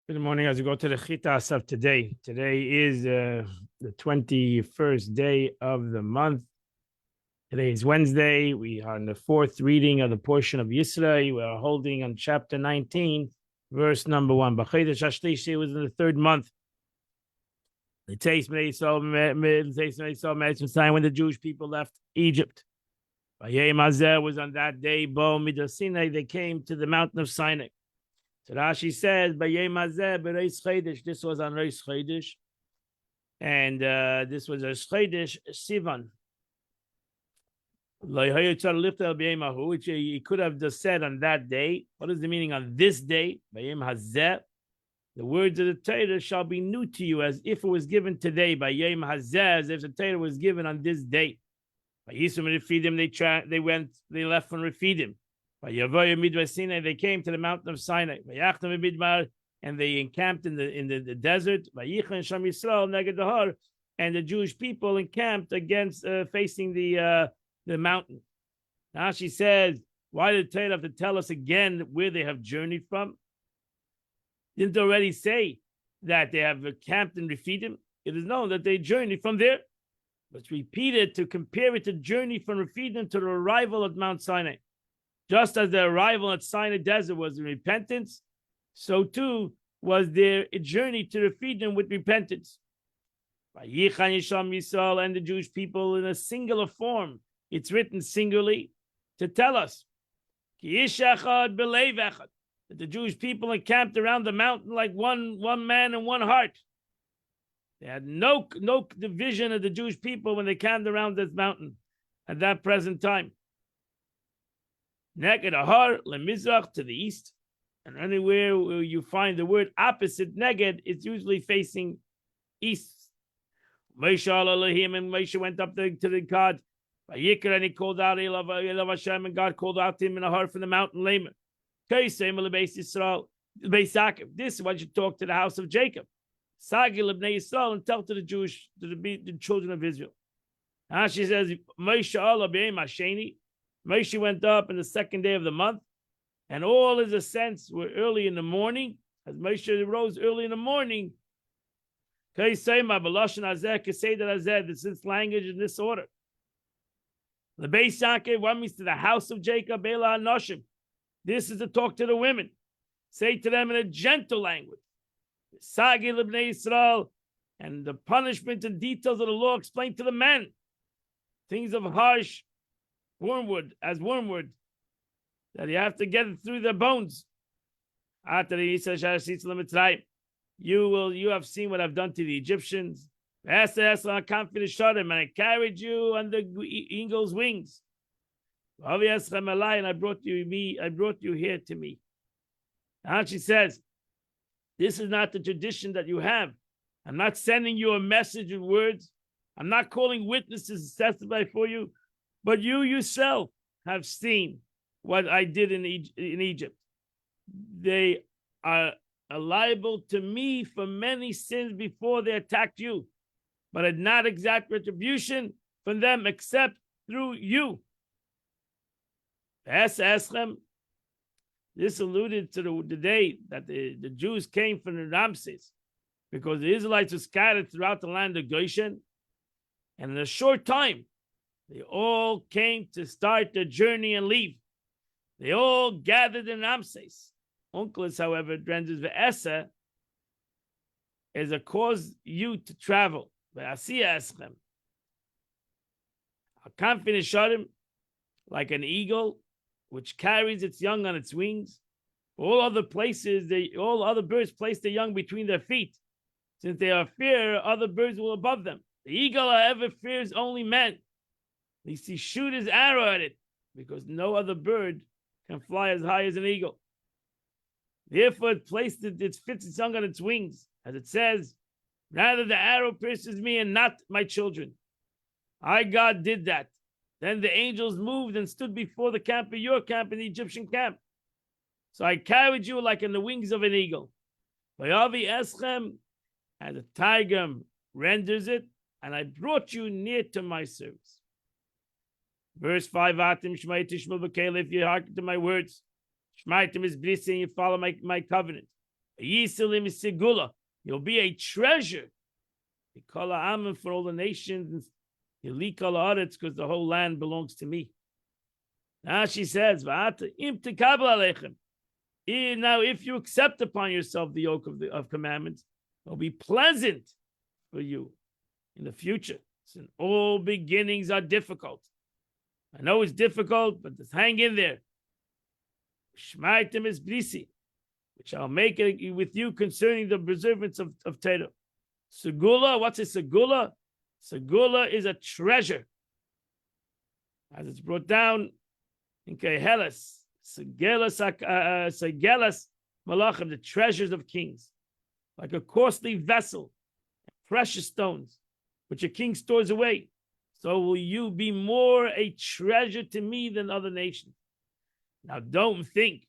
Good morning. As we go to the Chitas of today. Today is the 21st day of the month. Today is Wednesday. We are in the fourth reading of the portion of Yisra. We are holding on chapter 19, verse number 1. B'chodesh HaShlishi was in the third month. The taste when the Jewish people left Egypt. Vayem Hazeh was on that day. Bo Midas Sinai, they came to the mountain of Sinai. So Rashi says, "Bayem Hazeh bereis Chodesh." This was on Reis Chodesh, and this was a Chodesh Sivan. Which he could have just said on that day. What is the meaning on this day? Bayem Hazeh. The words of the Torah shall be new to you, as if it was given today. Bayem Hazeh, as if the Torah was given on this day. By Yisum and Refidim, they left from Refidim. They came to the mountain of Sinai, and they encamped in the desert. And the Jewish people encamped against facing the mountain. Now she says, why did Torah have to tell us again where they have journeyed from? Didn't already say that they have camped in Refidim? It is known that they journeyed from there. Let's repeat it to compare it to journey from Refidim to the arrival at Mount Sinai. Just as their arrival at Sinai Desert was in repentance, so too was their journey to Refidim with repentance. Vayichan Yisham Yisrael and the Jewish people in a singular form. It's written singularly to tell us that the Jewish people encamped around the mountain like one man and one heart. They had no division of the Jewish people when they camped around this mountain at that present time. Neged Ahar lemizrach to the east, and anywhere where you find the word opposite neged, it's usually facing east. Moshe Elohim, and Moshe went up to the God. Vayikra, and he called out Elav Hashem, and God called out to him in a heart from the mountain Lamer. Kaisem lebeis Yisrael, lebeis Yaakov. This is what you talk to the house of Jacob. Sagi lebnei Yisrael, and tell to the children of Israel. Now she says, Moshe Elohim Hasheni. Moshe went up in the second day of the month, and all his ascents were early in the morning. As Moshe rose early in the morning, this is language in this order. The Beis Yaakov, what means to the house of Jacob, Bela Anoshim. This is to talk to the women. Say to them in a gentle language. Sagi Libnei Yisrael, and the punishment and details of the law explained to the men. Things of harsh wormwood, that you have to get it through their bones. You have seen what I've done to the Egyptians. And I carried you on the eagle's wings. And I brought you here to me. And she says, this is not the tradition that you have. I'm not sending you a message with words. I'm not calling witnesses to testify for you. But you yourself have seen what I did in Egypt. They are liable to me for many sins before they attacked you, but I did not exact retribution from them except through you. This alluded to the day that the Jews came from the Ramses, because the Israelites were scattered throughout the land of Goshen, and in a short time, they all came to start their journey and leave. They all gathered in Ramses. Onkelos, however, renders ve'esa as a cause you to travel. Ve'asiya eschem. A confident shadim, like an eagle, which carries its young on its wings. All other birds place their young between their feet. Since they are fear, other birds will above them. The eagle, however, fears only men. At least he shoot his arrow at it, because no other bird can fly as high as an eagle. Therefore, it placed it fits its young on its wings, as it says, rather the arrow pierces me and not my children. I, God, did that. Then the angels moved and stood before the camp of your camp and the Egyptian camp. So I carried you like in the wings of an eagle. Vayavi eschem, as the Targum renders it, and I brought you near to my service. Verse 5, Atim Shmai Tishmul B'Kele, if you hearken to my words, Shmaitim is blessing, you follow my covenant. Yisilim Sigula. You'll be a treasure. For all the nations. Because the whole land belongs to me. Now she says, now if you accept upon yourself the yoke of commandments, it'll be pleasant for you in the future. So all beginnings are difficult. I know it's difficult, but just hang in there. Shmaitim is brisi, which I'll make it with you concerning the observance of Torah. Segula, what's a segula? Segula is a treasure. As it's brought down in Keheles, Segelas Malachim, the treasures of kings, like a costly vessel, precious stones, which a king stores away. So will you be more a treasure to me than other nations. Now don't think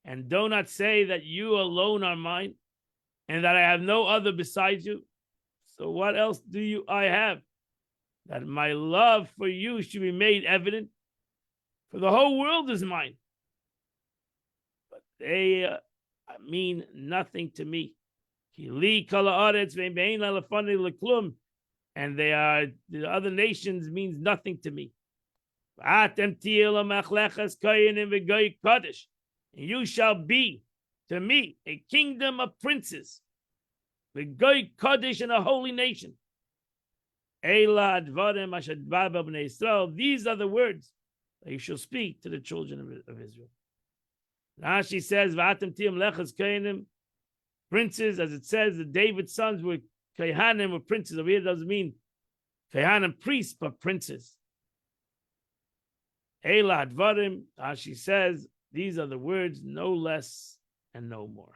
and do not say that you alone are mine and that I have no other besides you. So what else do I have? That my love for you should be made evident. For the whole world is mine. But they mean nothing to me. And they are, the other nations means nothing to me. And you shall be to me a kingdom of princes, the Goy Kodesh and a holy nation. These are the words that you shall speak to the children of Israel. Now she says, princes, as it says, the David's sons were Kehanim, were princes. Over here, it doesn't mean Kehanim priests, but princes. Eila Advarim, as she says, these are the words, no less and no more.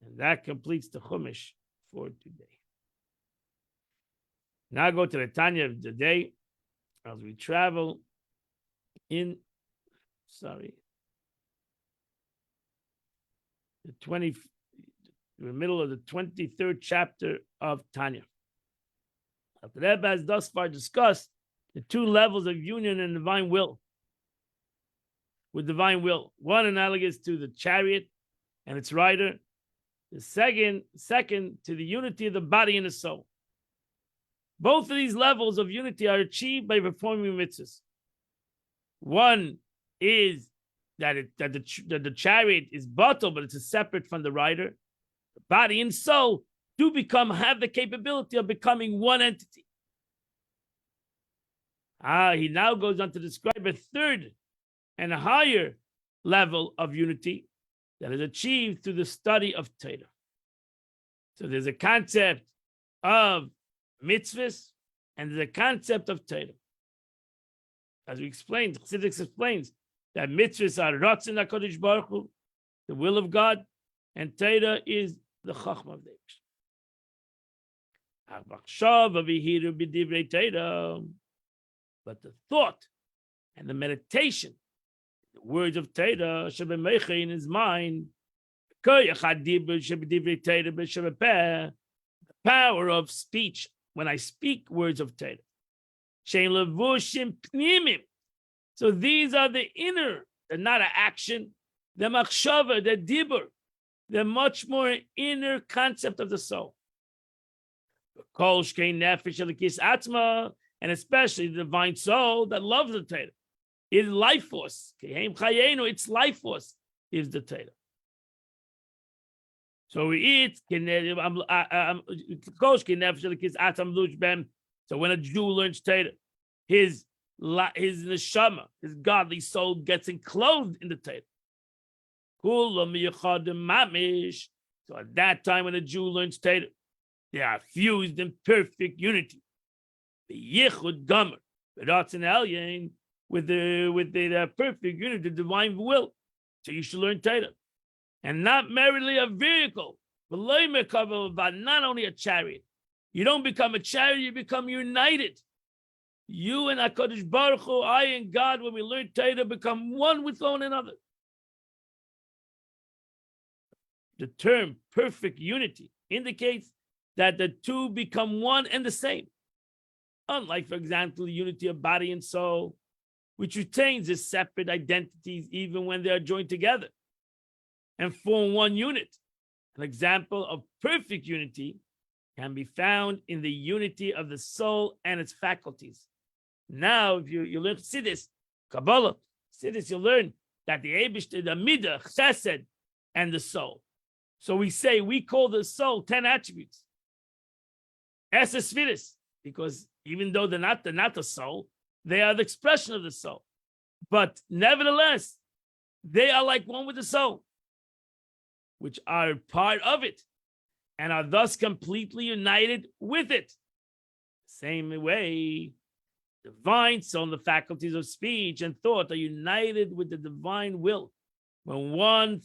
And that completes the Chumash for today. Now go to the Tanya of the day as we travel in, the middle of the 23rd chapter of Tanya. The Rebbe has thus far discussed the two levels of union and divine will. With divine will, one analogous to the chariot and its rider, the second to the unity of the body and the soul. Both of these levels of unity are achieved by performing mitzvahs. One is that the chariot is batal, but it's separate from the rider. The body and soul do have the capability of becoming one entity. He now goes on to describe a third and a higher level of unity that is achieved through the study of Torah. So there's a concept of mitzvahs and there's a concept of Torah. As we explained, Chassidus explains that mitzvahs are Ratzon HaKadosh Baruch Hu, the will of God, and Torah is the Chachma of the Torah. But the thought and the meditation, the words of Torah, in his mind, the power of speech, when I speak words of Torah. So these are the inner, they're not an action, the machshava, the dibur, the much more inner concept of the soul. And especially the divine soul that loves the Torah. It's life force. Its life force is the Torah. So so when a Jew learns Torah, his neshama, his godly soul gets enclosed in the Torah. So at that time when a Jew learns Torah, they are fused in perfect unity. The yichud gomer, with the perfect unity, the divine will. So you should learn Torah, and not merely a vehicle, but not only a chariot. You don't become a chariot; you become united. You and HaKadosh Baruch Hu, I and God, when we learn Torah, become one with one another. The term perfect unity indicates that the two become one and the same. Unlike, for example, the unity of body and soul, which retains its separate identities even when they are joined together. and form one unit. An example of perfect unity can be found in the unity of the soul and its faculties. Now, if you learn Chassidus, Kabbalah, Chassidus, you'll learn that the Eibishter, the Midah, Chesed, and the soul. So we call the soul 10 attributes. Esesphiris, because even though they're not the soul, they are the expression of the soul. But nevertheless, they are like one with the soul, which are part of it, and are thus completely united with it. Same way, divine soul and the faculties of speech and thought are united with the divine will. When one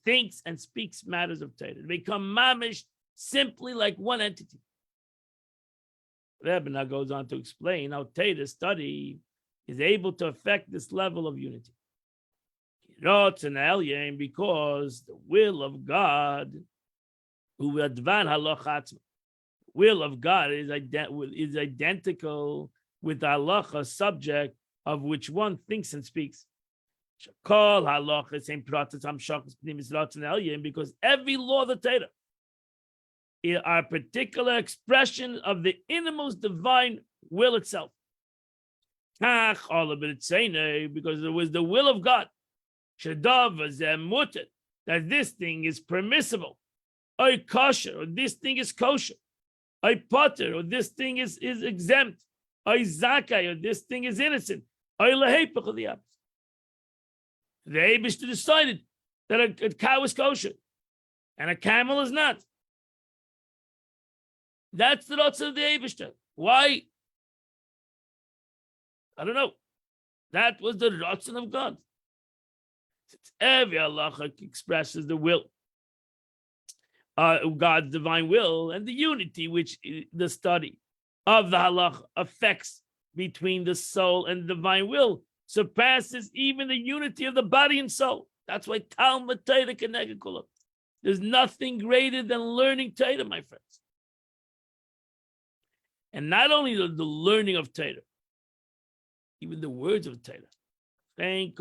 thinks and speaks matters of Torah, they become mamish, simply like one entity. Rebbe now goes on to explain how Torah study is able to affect this level of unity. Because the will of God, will of God is identical with the halacha subject of which one thinks and speaks. Because every law of the Torah is a particular expression of the innermost divine will itself. All of it, because it was the will of God that this thing is permissible, or kosher, or this thing is kosher, or potter, or this thing is exempt, or zakai, or this thing is innocent, or lehepech, or the opposite. The Eibishter decided that a cow is kosher and a camel is not. That's the Ratzon of the Eibishter. Why? I don't know. That was the Ratzon of God. Since every halacha expresses the will, God's divine will, and the unity which the study of the halacha affects between the soul and the divine will surpasses even the unity of the body and soul. That's why Talmud Torah Keneged Kulam. There's nothing greater than learning Torah, my friends. And not only the learning of Torah, even the words of Torah. And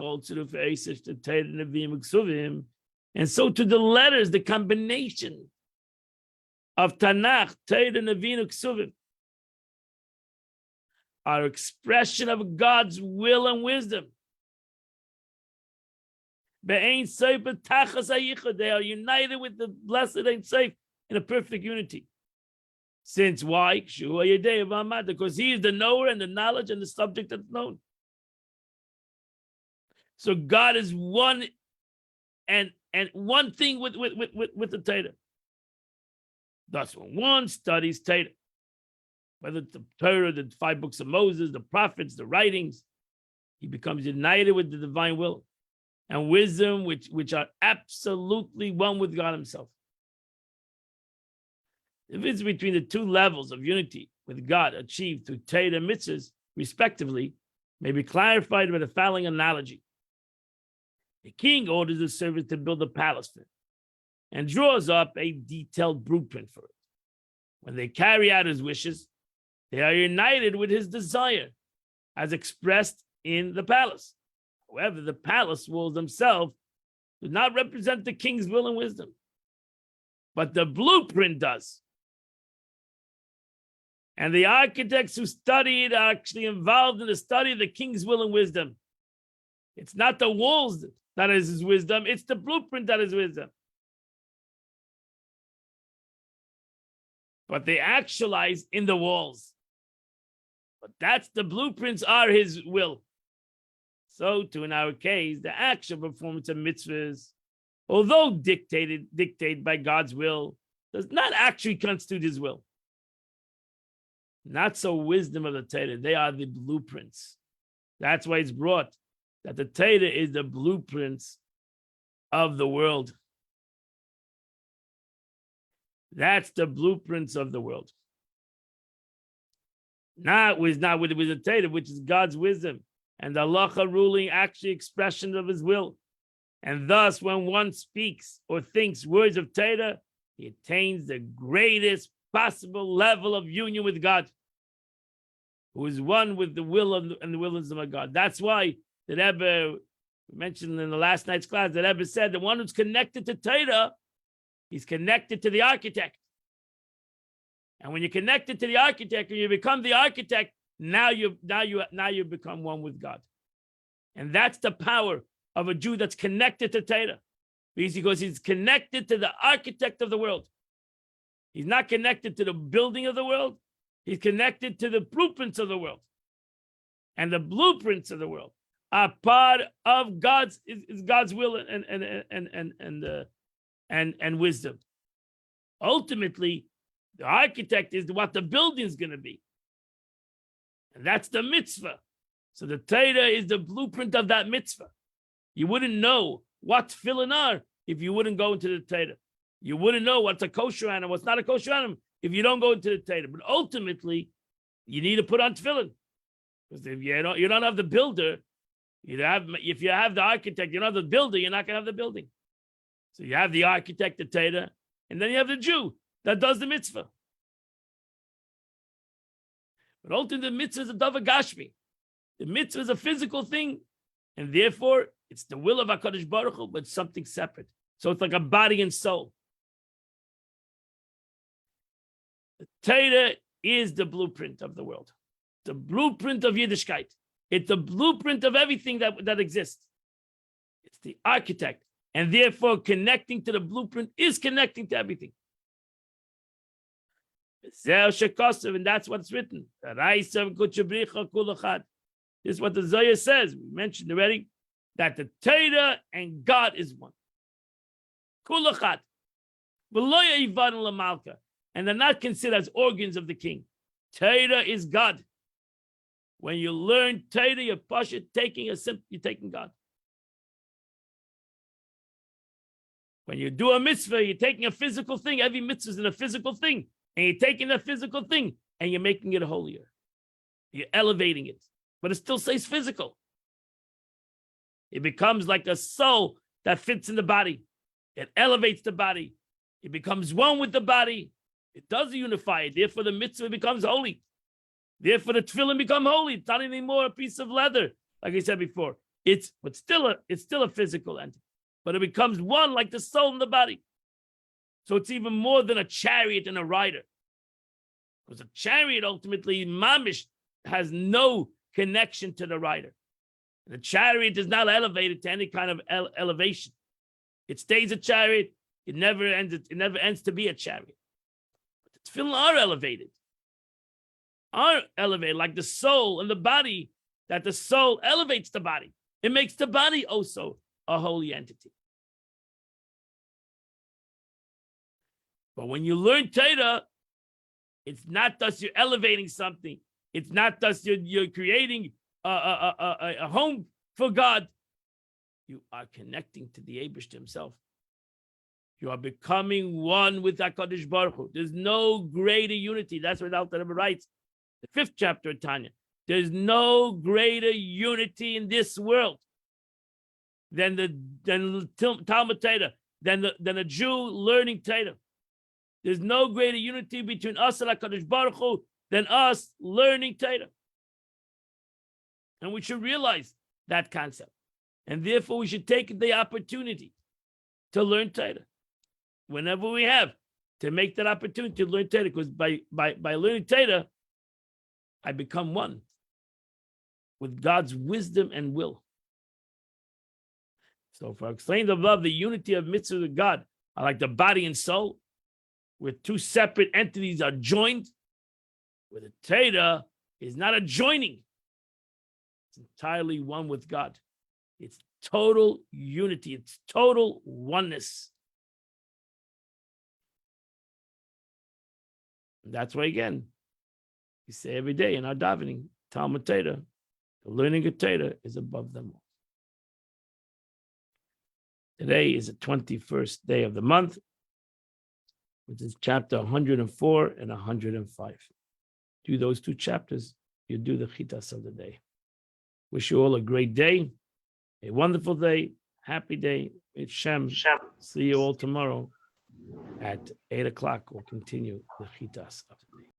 so to the letters, the combination of Tanakh, Torah, Nevi'im, Ksuvim, are expression of God's will and wisdom. They are united with the blessed Ein Sof in a perfect unity. Since why? Because he is the knower and the knowledge and the subject that's known. So God is one and one thing with the Torah. Thus, when one studies Torah, whether it's the Torah, the 5 books of Moses, the prophets, the writings, he becomes united with the divine will and wisdom, which are absolutely one with God himself. The difference between the two levels of unity with God achieved through Torah and mitzvahs, respectively, may be clarified by the following analogy. The king orders his servants to build a palace for him and draws up a detailed blueprint for it. When they carry out his wishes, they are united with his desire as expressed in the palace. However, the palace walls themselves do not represent the king's will and wisdom, but the blueprint does. And the architects who studied are actually involved in the study of the king's will and wisdom. It's not the walls that is his wisdom, it's the blueprint that is wisdom. But they actualize in the walls. But that's the blueprints are his will. So too in our case, the actual performance of mitzvahs, although dictated by God's will, does not actually constitute his will. Not so wisdom of the Torah. They are the blueprints. That's why it's brought that the Torah is the blueprints of the world. That's the blueprints of the world. Not with the Torah, which is God's wisdom, and the halacha ruling actually expression of his will. And thus, when one speaks or thinks words of Torah, he attains the greatest possible level of union with God, who is one with the will and the wisdom of God. That's why the Rebbe We mentioned in the last night's class that Rebbe said the one who's connected to Torah, he's connected to the architect. And when you're connected to the architect and you become the architect, now you become one with God. And that's the power of a Jew that's connected to Torah. Because he's connected to the architect of the world. He's not connected to the building of the world. He's connected to the blueprints of the world. And the blueprints of the world are part of God's will and wisdom. Ultimately, the architect is what the building is going to be. And that's the mitzvah. So the Torah is the blueprint of that mitzvah. You wouldn't know what tefillin are if you wouldn't go into the Torah. You wouldn't know what's a kosher animal, what's not a kosher animal, if you don't go into the Torah. But ultimately, you need to put on tefillin. Because if you don't have the builder, if you have the architect, you don't have the builder, you're not going to have the building. So you have the architect, the Torah, and then you have the Jew that does the mitzvah. But ultimately, the mitzvah is a davar gashmi. The mitzvah is a physical thing, and therefore, it's the will of HaKadosh Baruch Hu, but something separate. So it's like a body and soul. The Torah is the blueprint of the world, the blueprint of Yiddishkeit. It's the blueprint of everything that exists. It's the architect, and therefore connecting to the blueprint is connecting to everything. And that's what's written. This is what the Zohar says. We mentioned already that the Torah and God is one. And they're not considered as organs of the king. Torah is God. When you learn Torah, you're taking God. When you do a mitzvah, you're taking a physical thing. Every mitzvah is in a physical thing. And you're taking that physical thing and you're making it holier. You're elevating it. But it still stays physical. It becomes like a soul that fits in the body. It elevates the body. It becomes one with the body. It does unify it. Therefore, the mitzvah becomes holy. Therefore, the tefillin become holy. It's not anymore a piece of leather, like I said before. It's still a physical entity. But it becomes one like the soul and the body. So it's even more than a chariot and a rider. Because a chariot ultimately, mamish, has no connection to the rider. The chariot is not elevated to any kind of elevation. It stays a chariot. It never ends to be a chariot. But the tefillin are elevated like the soul and the body, that the soul elevates the body. It makes the body also a holy entity. But when you learn Torah, it's not thus you're elevating something. It's not thus you're creating a home for God. You are connecting to the Eibishter himself. You are becoming one with HaKadosh Baruch Hu. There's no greater unity. That's what Alter Rebbe writes, the 5th chapter of Tanya. There's no greater unity in this world than Talmud Torah, than a Jew learning Torah. There's no greater unity between us and HaKadosh Baruch Hu than us learning Torah. And we should realize that concept. And therefore, we should take the opportunity to learn Torah whenever we have, to make that opportunity to learn Torah. Because by learning Torah, I become one with God's wisdom and will. So for explaining above, the unity of mitzvah with God are like the body and soul, where two separate entities are joined, where the Torah is not a joining. It's entirely one with God. It's total unity. It's total oneness. And that's why, again, we say every day in our davening, Talmud Torah, the learning of Torah is above them all. Today is the 21st day of the month, which is chapter 104 and 105. Do those two chapters, you do the chitas of the day. Wish you all a great day, a wonderful day, happy day. It's Shem. See you all tomorrow at 8 o'clock. We'll continue the chitas of the day.